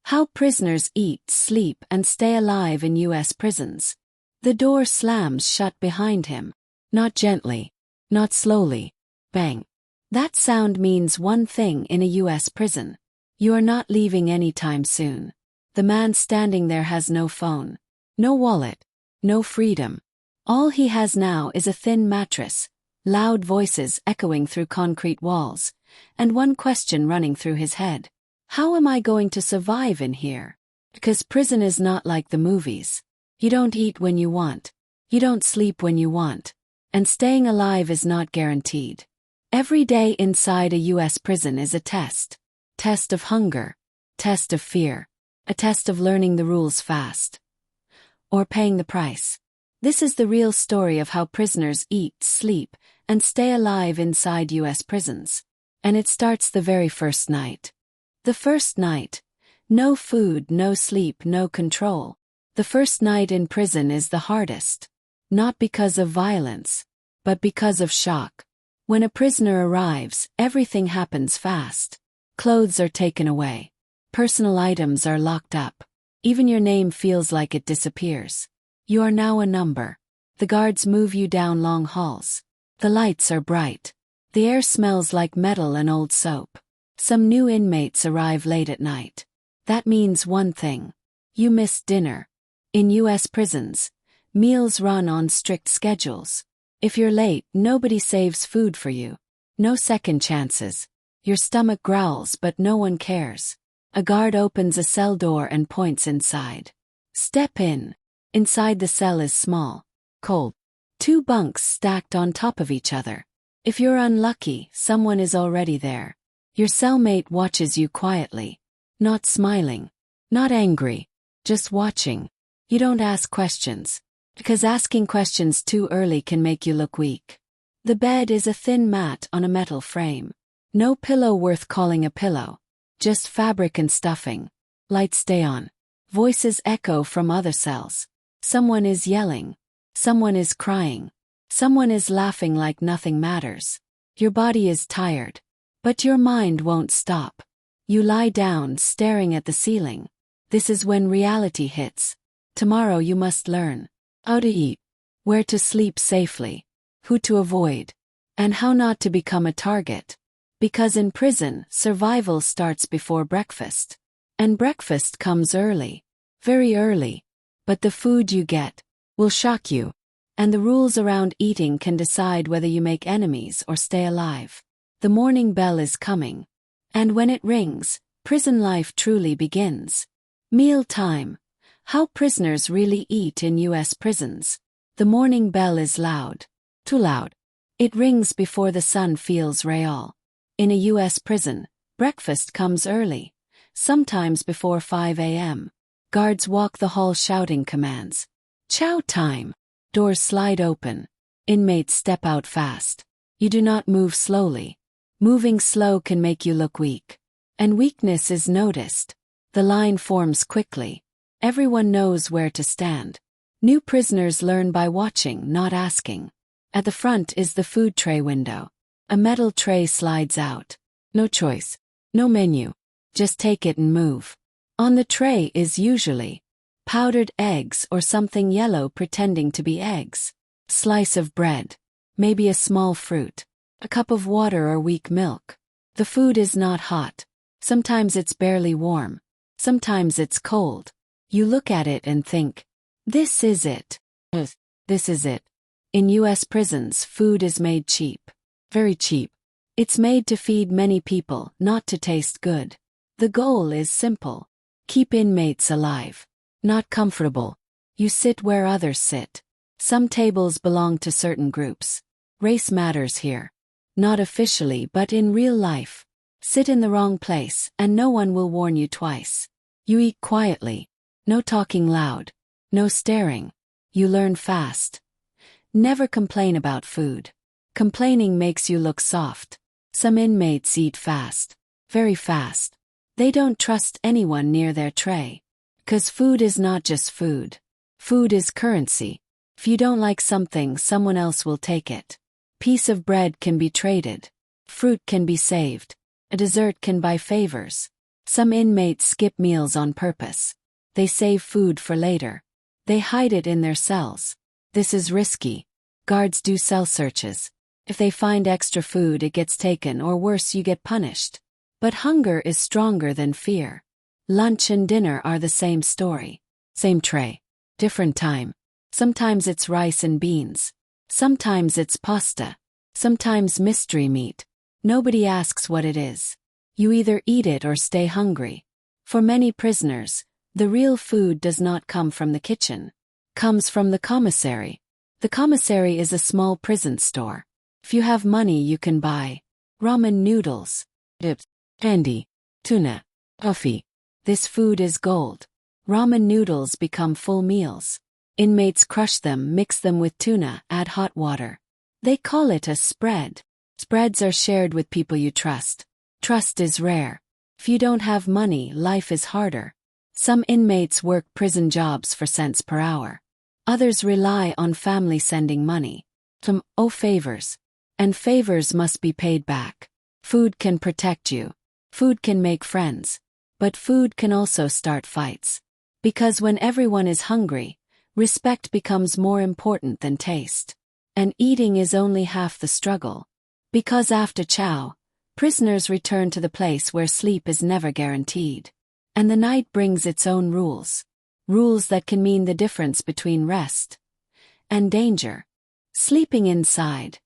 How prisoners eat, sleep, and stay alive in U.S. prisons. The door slams shut behind him. Not gently. Not slowly. Bang. That sound means one thing in a U.S. prison. You are not leaving anytime soon. The man standing there has no phone. No wallet. No freedom. All he has now is a thin mattress, loud voices echoing through concrete walls, and one question running through his head. How am I going to survive in here? Because prison is not like the movies. You don't eat when you want. You don't sleep when you want. And staying alive is not guaranteed. Every day inside a U.S. prison is a test. Test of hunger. Test of fear. A test of learning the rules fast. Or paying the price. This is the real story of how prisoners eat, sleep, and stay alive inside U.S. prisons. And it starts the very first night. The first night. No food, no sleep, no control. The first night in prison is the hardest. Not because of violence, but because of shock. When a prisoner arrives, everything happens fast. Clothes are taken away. Personal items are locked up. Even your name feels like it disappears. You are now a number. The guards move you down long halls. The lights are bright. The air smells like metal and old soap. Some new inmates arrive late at night. That means one thing. You missed dinner. In U.S. prisons, meals run on strict schedules. If you're late, nobody saves food for you. No second chances. Your stomach growls but no one cares. A guard opens a cell door and points inside. Step in. Inside the cell is small. Cold. 2 bunks stacked on top of each other. If you're unlucky, someone is already there. Your cellmate watches you quietly. Not smiling. Not angry. Just watching. You don't ask questions. Because asking questions too early can make you look weak. The bed is a thin mat on a metal frame. No pillow worth calling a pillow. Just fabric and stuffing. Lights stay on. Voices echo from other cells. Someone is yelling. Someone is crying. Someone is laughing like nothing matters. Your body is tired. But your mind won't stop. You lie down staring at the ceiling. This is when reality hits. Tomorrow you must learn how to eat, where to sleep safely, who to avoid, and how not to become a target. Because in prison, survival starts before breakfast. And breakfast comes early. Very early. But the food you get will shock you. And the rules around eating can decide whether you make enemies or stay alive. The morning bell is coming. And when it rings, prison life truly begins. Meal time. How prisoners really eat in U.S. prisons. The morning bell is loud. Too loud. It rings before the sun feels real. In a U.S. prison, breakfast comes early. Sometimes before 5 a.m. Guards walk the hall shouting commands. Chow time. Doors slide open. Inmates step out fast. You do not move slowly. Moving slow can make you look weak. And weakness is noticed. The line forms quickly. Everyone knows where to stand. New prisoners learn by watching, not asking. At the front is the food tray window. A metal tray slides out. No choice. No menu. Just take it and move. On the tray is usually powdered eggs or something yellow pretending to be eggs. Slice of bread. Maybe a small fruit. A cup of water or weak milk. The food is not hot. Sometimes it's barely warm. Sometimes it's cold. You look at it and think, this is it. This is it. In U.S. prisons, food is made cheap. Very cheap. It's made to feed many people, not to taste good. The goal is simple. Keep inmates alive. Not comfortable. You sit where others sit. Some tables belong to certain groups. Race matters here. Not officially, but in real life. Sit in the wrong place, and no one will warn you twice. You eat quietly. No talking loud. No staring. You learn fast. Never complain about food. Complaining makes you look soft. Some inmates eat fast. Very fast. They don't trust anyone near their tray. 'Cause food is not just food. Food is currency. If you don't like something, someone else will take it. Piece of bread can be traded. Fruit can be saved. A dessert can buy favors. Some inmates skip meals on purpose. They save food for later. They hide it in their cells. This is risky. Guards do cell searches. If they find extra food, it gets taken, or worse, you get punished. But hunger is stronger than fear. Lunch and dinner are the same story. Same tray. Different time. Sometimes it's rice and beans. Sometimes it's pasta. Sometimes mystery meat. Nobody asks what it is. You either eat it or stay hungry. For many prisoners, the real food does not come from the kitchen. Comes from the commissary. The commissary is a small prison store. If you have money, you can buy ramen noodles, dips, candy, tuna, coffee. This food is gold. Ramen noodles become full meals. Inmates crush them, mix them with tuna, add hot water. They call it a spread. Spreads are shared with people you trust. Trust is rare. If you don't have money, life is harder. Some inmates work prison jobs for cents per hour. Others rely on family sending money. Some owe favors. And favors must be paid back. Food can protect you. Food can make friends. But food can also start fights. Because when everyone is hungry, respect becomes more important than taste. And eating is only half the struggle. Because after chow, prisoners return to the place where sleep is never guaranteed. And the night brings its own rules. Rules that can mean the difference between rest and danger. Sleeping inside,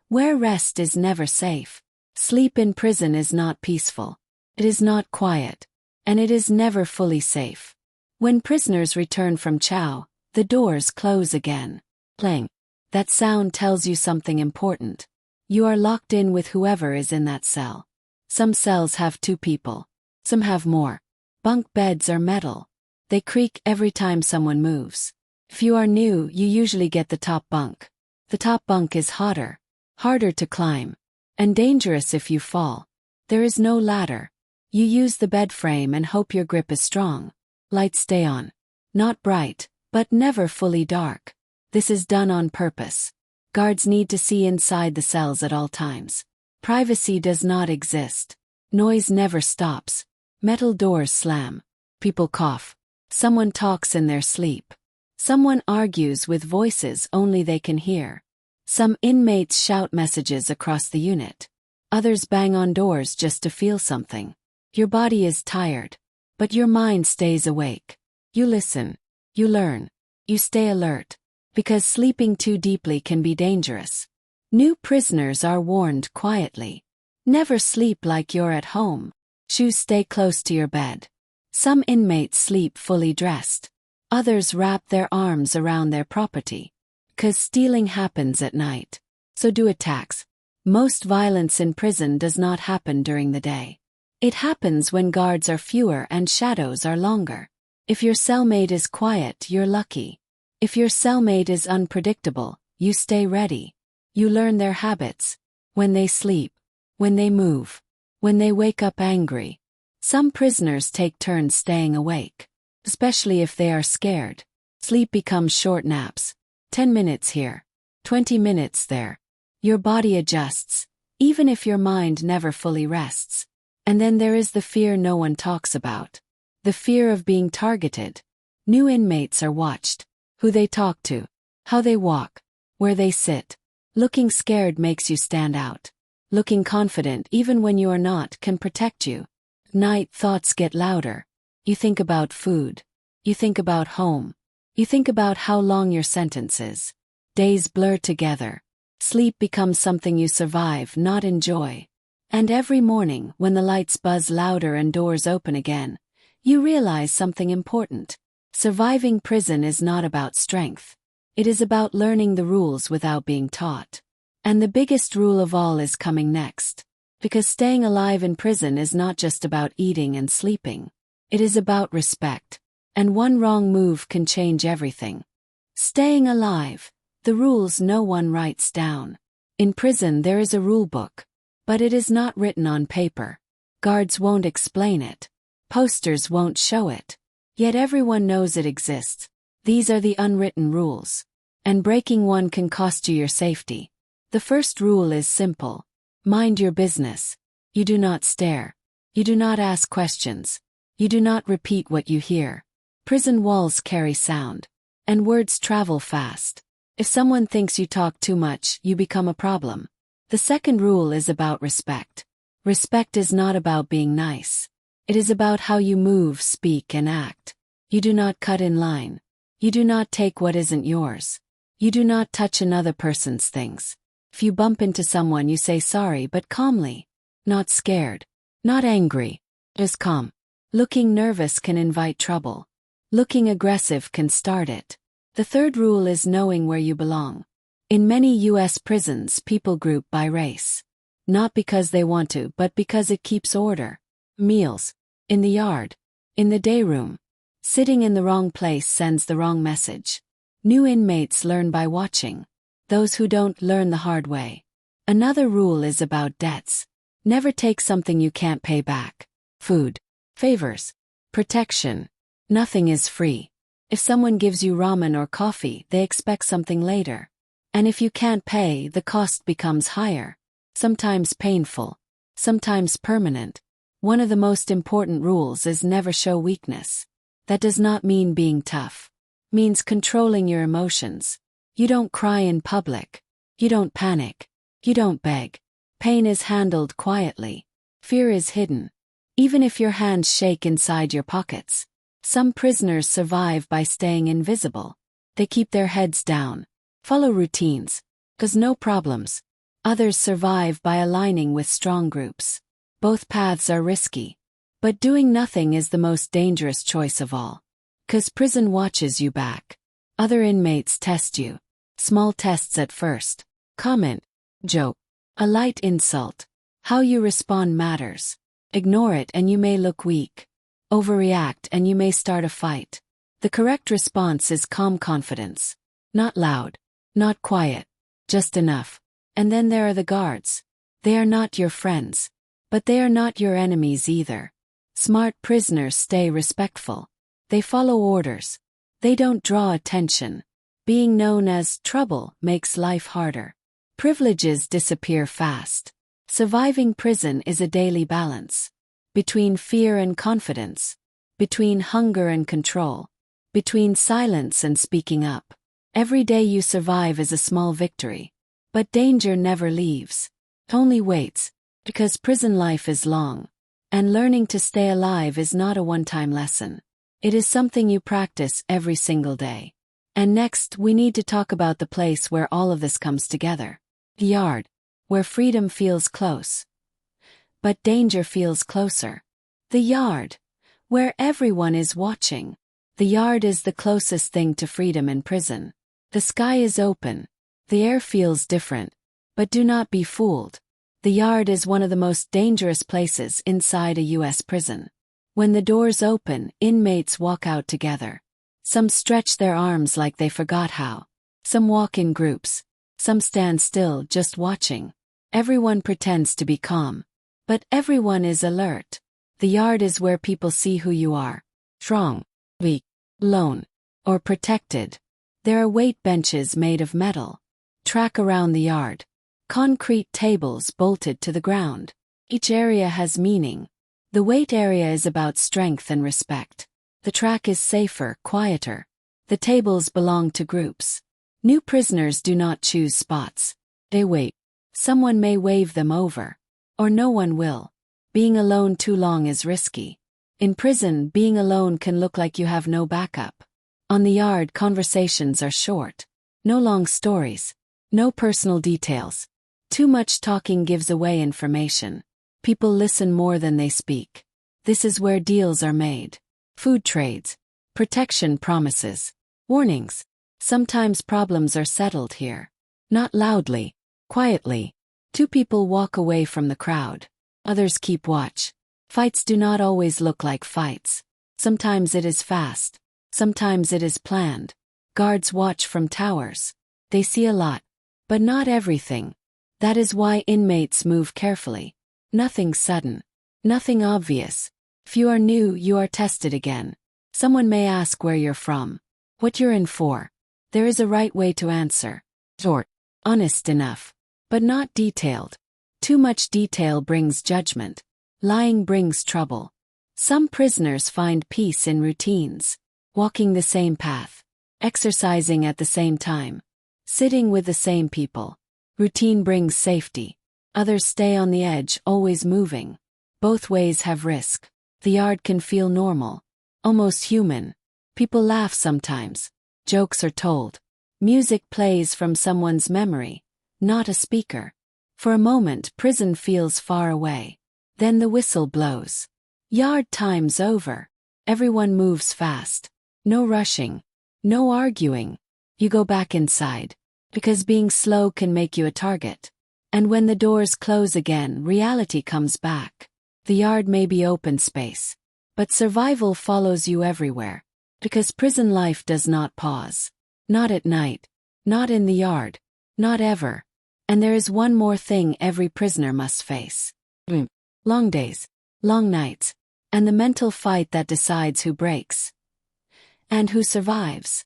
where rest is never safe. Sleep in prison is not peaceful. It is not quiet. And it is never fully safe. When prisoners return from chow, the doors close again. Clang. That sound tells you something important. You are locked in with whoever is in that cell. Some cells have 2 people. Some have more. Bunk beds are metal. They creak every time someone moves. If you are new, you usually get the top bunk. The top bunk is hotter, harder to climb, and dangerous if you fall. There is no ladder. You use the bed frame and hope your grip is strong. Lights stay on. Not bright, but never fully dark. This is done on purpose. Guards need to see inside the cells at all times. Privacy does not exist. Noise never stops. Metal doors slam. People cough. Someone talks in their sleep. Someone argues with voices only they can hear. Some inmates shout messages across the unit. Others bang on doors just to feel something. Your body is tired, but your mind stays awake. You listen. You learn. You stay alert. Because sleeping too deeply can be dangerous. New prisoners are warned quietly. Never sleep like you're at home. Shoes stay close to your bed. Some inmates sleep fully dressed. Others wrap their arms around their property. 'Cause stealing happens at night. So do attacks. Most violence in prison does not happen during the day. It happens when guards are fewer and shadows are longer. If your cellmate is quiet, you're lucky. If your cellmate is unpredictable, you stay ready. You learn their habits. When they sleep. When they move. When they wake up angry. Some prisoners take turns staying awake. Especially if they are scared. Sleep becomes short naps. 10 minutes here. 20 minutes there. Your body adjusts, even if your mind never fully rests. And then there is the fear no one talks about. The fear of being targeted. New inmates are watched. Who they talk to. How they walk. Where they sit. Looking scared makes you stand out. Looking confident even when you are not can protect you. At night thoughts get louder. You think about food. You think about home. You think about how long your sentence is. Days blur together. Sleep becomes something you survive, not enjoy. And every morning, when the lights buzz louder and doors open again, you realize something important. Surviving prison is not about strength. It is about learning the rules without being taught. And the biggest rule of all is coming next. Because staying alive in prison is not just about eating and sleeping. It is about respect. And one wrong move can change everything. Staying alive. The rules no one writes down. In prison there is a rule book. But it is not written on paper. Guards won't explain it. Posters won't show it. Yet everyone knows it exists. These are the unwritten rules. And breaking one can cost you your safety. The first rule is simple. Mind your business. You do not stare. You do not ask questions. You do not repeat what you hear. Prison walls carry sound. And words travel fast. If someone thinks you talk too much, you become a problem. The second rule is about respect. Respect is not about being nice. It is about how you move, speak, and act. You do not cut in line. You do not take what isn't yours. You do not touch another person's things. If you bump into someone, you say sorry, but calmly. Not scared. Not angry. Just calm. Looking nervous can invite trouble. Looking aggressive can start it. The third rule is knowing where you belong. In many U.S. prisons, people group by race. Not because they want to, but because it keeps order. Meals. In the yard. In the day room. Sitting in the wrong place sends the wrong message. New inmates learn by watching. Those who don't learn the hard way. Another rule is about debts. Never take something you can't pay back. Food. Favors. Protection. Nothing is free. If someone gives you ramen or coffee, they expect something later. And if you can't pay, the cost becomes higher. Sometimes painful. Sometimes permanent. One of the most important rules is never show weakness. That does not mean being tough. Means controlling your emotions. You don't cry in public. You don't panic. You don't beg. Pain is handled quietly. Fear is hidden. Even if your hands shake inside your pockets. Some prisoners survive by staying invisible. They keep their heads down. Follow routines. 'Cause no problems. Others survive by aligning with strong groups. Both paths are risky. But doing nothing is the most dangerous choice of all. 'Cause prison watches you back. Other inmates test you. Small tests at first. Comment. Joke. A light insult. How you respond matters. Ignore it and you may look weak. Overreact and you may start a fight. The correct response is calm confidence. Not loud. Not quiet. Just enough. And then there are the guards. They are not your friends. But they are not your enemies either. Smart prisoners stay respectful. They follow orders. They don't draw attention. Being known as trouble makes life harder. Privileges disappear fast. Surviving prison is a daily balance. Between fear and confidence. Between hunger and control. Between silence and speaking up. Every day you survive is a small victory. But danger never leaves. Only waits. Because prison life is long. And learning to stay alive is not a one-time lesson. It is something you practice every single day. And next, we need to talk about the place where all of this comes together. The yard. Where freedom feels close. But danger feels closer. The yard. Where everyone is watching. The yard is the closest thing to freedom in prison. The sky is open. The air feels different. But do not be fooled. The yard is one of the most dangerous places inside a U.S. prison. When the doors open, inmates walk out together. Some stretch their arms like they forgot how. Some walk in groups. Some stand still, just watching. Everyone pretends to be calm. But everyone is alert. The yard is where people see who you are. Strong, weak, alone, or protected. There are weight benches made of metal. Track around the yard. Concrete tables bolted to the ground. Each area has meaning. The weight area is about strength and respect. The track is safer, quieter. The tables belong to groups. New prisoners do not choose spots. They wait. Someone may wave them over. Or no one will. Being alone too long is risky. In prison, being alone can look like you have no backup. On the yard, conversations are short. No long stories. No personal details. Too much talking gives away information. People listen more than they speak. This is where deals are made. Food trades. Protection promises. Warnings. Sometimes problems are settled here. Not loudly. Quietly. Two people walk away from the crowd. Others keep watch. Fights do not always look like fights. Sometimes it is fast. Sometimes it is planned. Guards watch from towers. They see a lot. But not everything. That is why inmates move carefully. Nothing sudden. Nothing obvious. If you are new, you are tested again. Someone may ask where you're from. What you're in for. There is a right way to answer. Short. Honest enough. But not detailed. Too much detail brings judgment. Lying brings trouble. Some prisoners find peace in routines. Walking the same path. Exercising at the same time. Sitting with the same people. Routine brings safety. Others stay on the edge, always moving. Both ways have risk. The yard can feel normal. Almost human. People laugh sometimes. Jokes are told. Music plays from someone's memory, not a speaker. For a moment, prison feels far away. Then the whistle blows. Yard time's over. Everyone moves fast. No rushing. No arguing. You go back inside. Because being slow can make you a target. And when the doors close again, reality comes back. The yard may be open space. But survival follows you everywhere. Because prison life does not pause. Not at night. Not in the yard. Not ever. And there is one more thing every prisoner must face. Long days. Long nights. And the mental fight that decides who breaks. And who survives.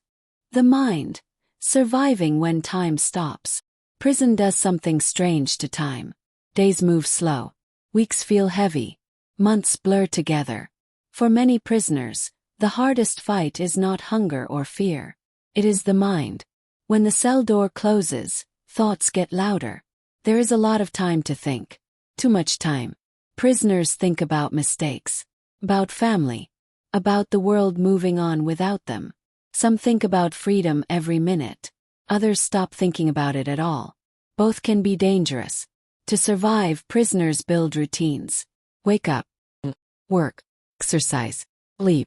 The mind. Surviving when time stops. Prison does something strange to time. Days move slow. Weeks feel heavy. Months blur together. For many prisoners, the hardest fight is not hunger or fear. It is the mind. When the cell door closes, thoughts get louder. There is a lot of time to think. Too much time. Prisoners think about mistakes. About family. About the world moving on without them. Some think about freedom every minute. Others stop thinking about it at all. Both can be dangerous. To survive, prisoners build routines. Wake up. Work. Exercise. Sleep.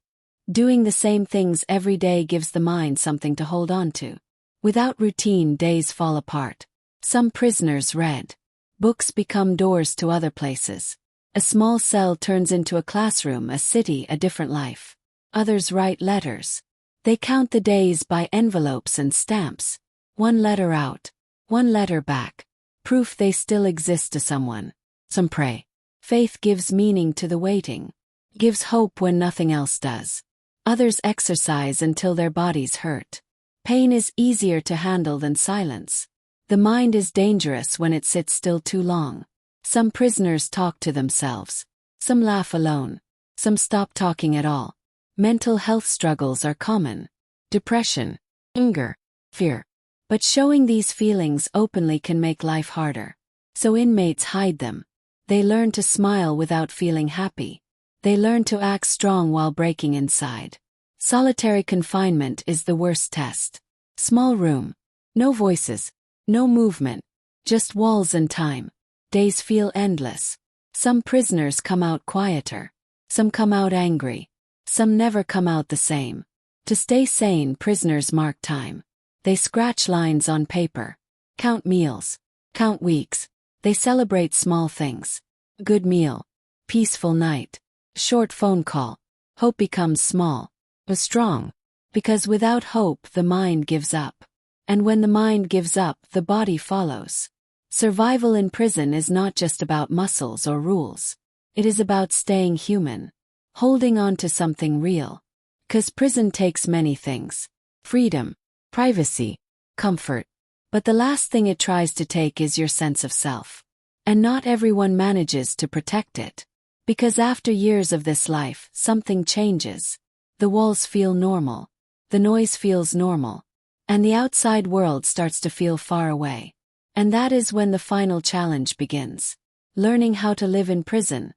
Doing the same things every day gives the mind something to hold on to. Without routine, days fall apart. Some prisoners read. Books become doors to other places. A small cell turns into a classroom, a city, a different life. Others write letters. They count the days by envelopes and stamps. One letter out. One letter back. Proof they still exist to someone. Some pray. Faith gives meaning to the waiting. Gives hope when nothing else does. Others exercise until their bodies hurt. Pain is easier to handle than silence. The mind is dangerous when it sits still too long. Some prisoners talk to themselves. Some laugh alone. Some stop talking at all. Mental health struggles are common. Depression, anger, fear. But showing these feelings openly can make life harder. So inmates hide them. They learn to smile without feeling happy. They learn to act strong while breaking inside. Solitary confinement is the worst test. Small room. No voices. No movement. Just walls and time. Days feel endless. Some prisoners come out quieter. Some come out angry. Some never come out the same. To stay sane, prisoners mark time. They scratch lines on paper. Count meals. Count weeks. They celebrate small things. Good meal. Peaceful night. Short phone call. Hope becomes small. But strong. Because without hope, the mind gives up. And when the mind gives up, the body follows. Survival in prison is not just about muscles or rules. It is about staying human. Holding on to something real. 'Cause prison takes many things. Freedom. Privacy. Comfort. But the last thing it tries to take is your sense of self. And not everyone manages to protect it. Because after years of this life, something changes. The walls feel normal. The noise feels normal. And the outside world starts to feel far away. And that is when the final challenge begins. Learning how to live in prison.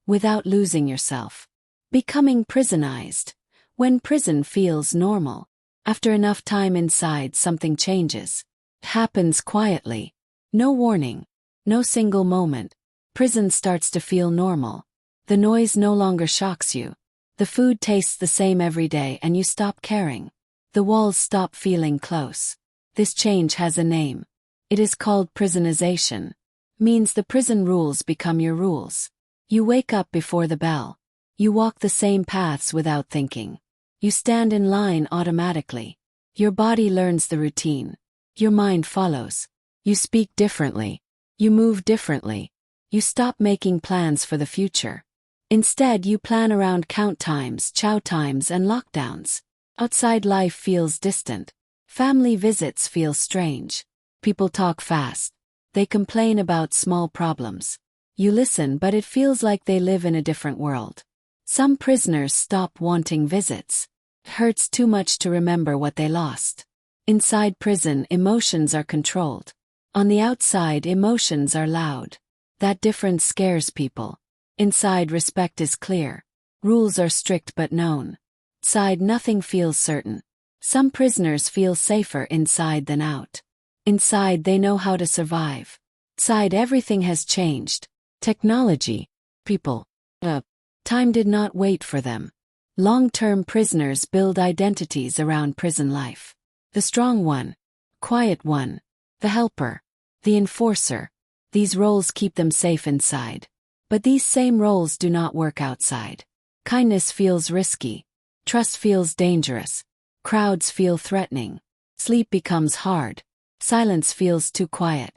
Without losing yourself. Becoming prisonized. When prison feels normal. After enough time inside, something changes. It happens quietly. No warning. No single moment. Prison starts to feel normal. The noise no longer shocks you. The food tastes the same every day and you stop caring. The walls stop feeling close. This change has a name. It is called prisonization. Means the prison rules become your rules. You wake up before the bell. You walk the same paths without thinking. You stand in line automatically. Your body learns the routine. Your mind follows. You speak differently. You move differently. You stop making plans for the future. Instead, you plan around count times, chow times, and lockdowns. Outside life feels distant. Family visits feel strange. People talk fast. They complain about small problems. You listen, but it feels like they live in a different world. Some prisoners stop wanting visits. It hurts too much to remember what they lost. Inside prison, emotions are controlled. On the outside, emotions are loud. That difference scares people. Inside, respect is clear. Rules are strict but known. Outside, nothing feels certain. Some prisoners feel safer inside than out. Inside, they know how to survive. Outside, everything has changed. Technology, people, time did not wait for them. Long-term prisoners build identities around prison life. The strong one, quiet one, the helper, the enforcer. These roles keep them safe inside. But these same roles do not work outside. Kindness feels risky. Trust feels dangerous. Crowds feel threatening. Sleep becomes hard. Silence feels too quiet.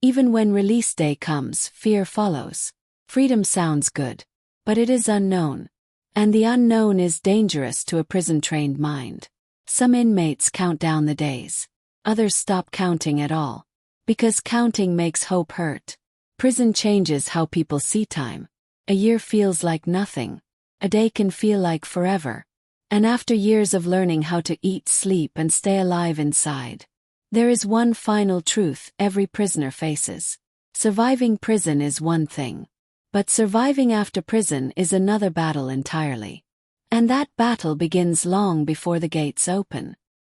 Even when release day comes, fear follows. Freedom sounds good, but it is unknown. And the unknown is dangerous to a prison-trained mind. Some inmates count down the days. Others stop counting at all. Because counting makes hope hurt. Prison changes how people see time. A year feels like nothing. A day can feel like forever. And after years of learning how to eat, sleep, and stay alive inside, there is one final truth every prisoner faces. Surviving prison is one thing. But surviving after prison is another battle entirely. And that battle begins long before the gates open.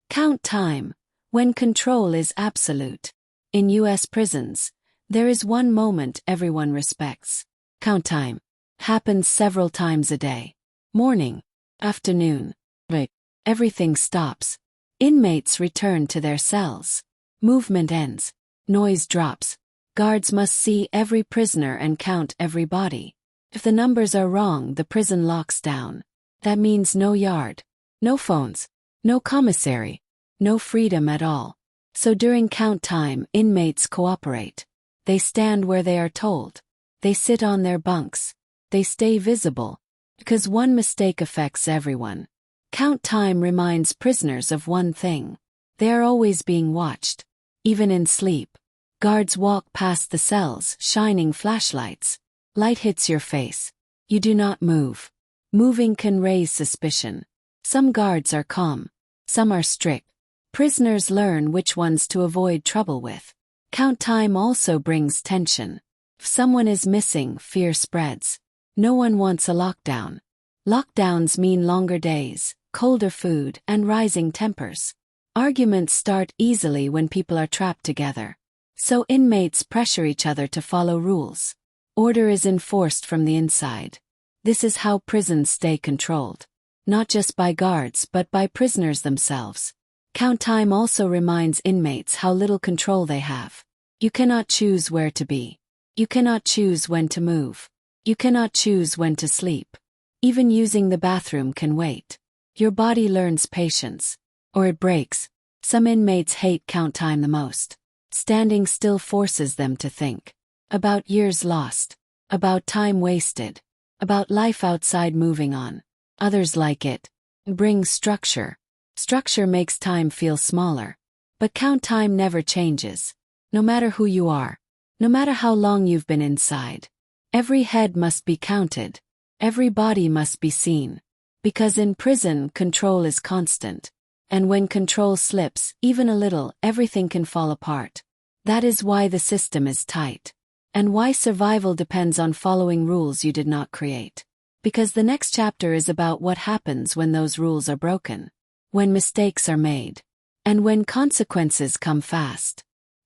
Count time, when control is absolute. In U.S. prisons, there is one moment everyone respects. Count time. Happens several times a day. Morning, afternoon, break. Everything stops. Inmates return to their cells. Movement ends. Noise drops. Guards must see every prisoner and count every body. If the numbers are wrong, the prison locks down. That means no yard, no phones, no commissary, no freedom at all. So during count time, inmates cooperate. They stand where they are told. They sit on their bunks. They stay visible. Because one mistake affects everyone. Count time reminds prisoners of one thing. They are always being watched. Even in sleep. Guards walk past the cells, shining flashlights. Light hits your face. You do not move. Moving can raise suspicion. Some guards are calm. Some are strict. Prisoners learn which ones to avoid trouble with. Count time also brings tension. If someone is missing, fear spreads. No one wants a lockdown. Lockdowns mean longer days, colder food, and rising tempers. Arguments start easily when people are trapped together. So inmates pressure each other to follow rules. Order is enforced from the inside. This is how prisons stay controlled. Not just by guards but by prisoners themselves. Count time also reminds inmates how little control they have. You cannot choose where to be. You cannot choose when to move. You cannot choose when to sleep. Even using the bathroom can wait. Your body learns patience. Or it breaks. Some inmates hate count time the most. Standing still forces them to think. About years lost. About time wasted. About life outside moving on. Others like it. Brings structure. Structure makes time feel smaller. But count time never changes. No matter who you are. No matter how long you've been inside. Every head must be counted. Every body must be seen. Because in prison, control is constant. And when control slips, even a little, everything can fall apart. That is why the system is tight. And why survival depends on following rules you did not create. Because the next chapter is about what happens when those rules are broken. When mistakes are made. And when consequences come fast.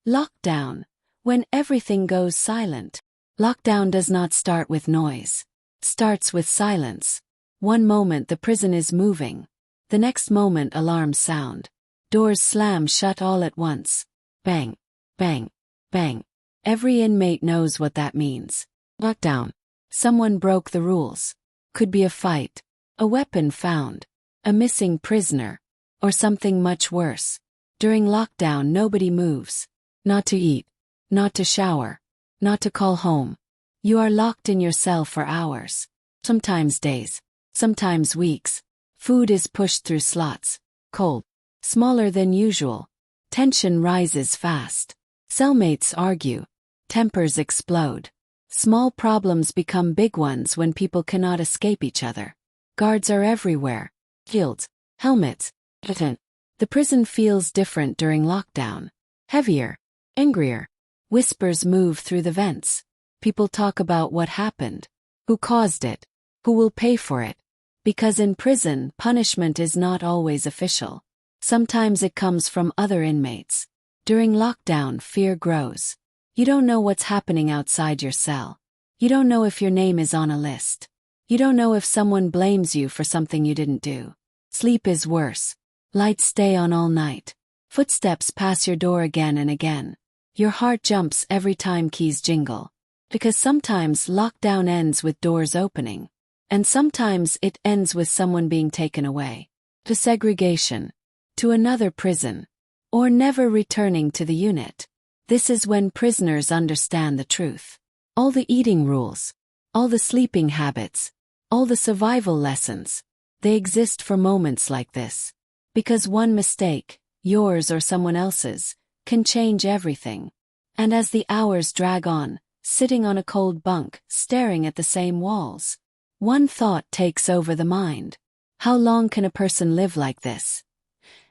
Lockdown. When everything goes silent. Lockdown does not start with noise. It starts with silence. One moment the prison is moving. The next moment alarms sound. Doors slam shut all at once. Bang. Bang. Bang. Every inmate knows what that means. Lockdown. Someone broke the rules. Could be a fight. A weapon found. A missing prisoner. Or something much worse. During lockdown nobody moves. Not to eat. Not to shower. Not to call home. You are locked in your cell for hours. Sometimes days. Sometimes weeks. Food is pushed through slots. Cold. Smaller than usual. Tension rises fast. Cellmates argue. Tempers explode. Small problems become big ones when people cannot escape each other. Guards are everywhere. Shields, helmets, baton. The prison feels different during lockdown. Heavier, angrier. Whispers move through the vents. People talk about what happened, who caused it, who will pay for it. Because in prison, punishment is not always official. Sometimes it comes from other inmates. During lockdown, fear grows. You don't know what's happening outside your cell. You don't know if your name is on a list. You don't know if someone blames you for something you didn't do. Sleep is worse. Lights stay on all night. Footsteps pass your door again and again. Your heart jumps every time keys jingle. Because sometimes lockdown ends with doors opening. And sometimes it ends with someone being taken away. To segregation. To another prison. Or never returning to the unit. This is when prisoners understand the truth. All the eating rules. All the sleeping habits. All the survival lessons. They exist for moments like this. Because one mistake, yours or someone else's, can change everything. And as the hours drag on, sitting on a cold bunk, staring at the same walls, one thought takes over the mind. How long can a person live like this?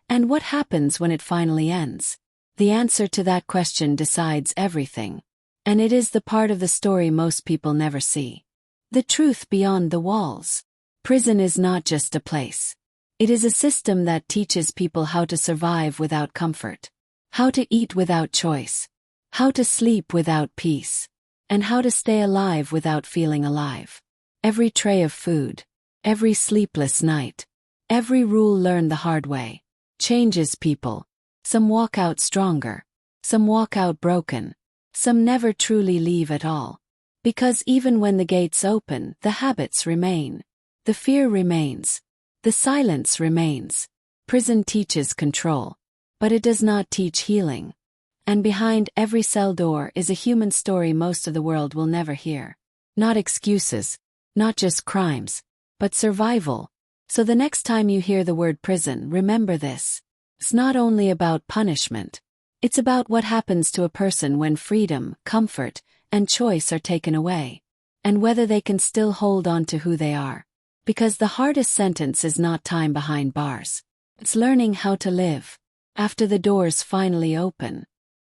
And what happens when it finally ends? The answer to that question decides everything. And it is the part of the story most people never see. The truth beyond the walls. Prison is not just a place. It is a system that teaches people how to survive without comfort, how to eat without choice, how to sleep without peace, and how to stay alive without feeling alive. Every tray of food, every sleepless night, every rule learned the hard way, changes people. Some walk out stronger, some walk out broken, some never truly leave at all. Because even when the gates open, the habits remain. The fear remains. The silence remains. Prison teaches control, but it does not teach healing. And behind every cell door is a human story most of the world will never hear. Not excuses, not just crimes, but survival. So the next time you hear the word prison, remember this. It's not only about punishment. It's about what happens to a person when freedom, comfort, and choice are taken away. And whether they can still hold on to who they are. Because the hardest sentence is not time behind bars. It's learning how to live after the doors finally open.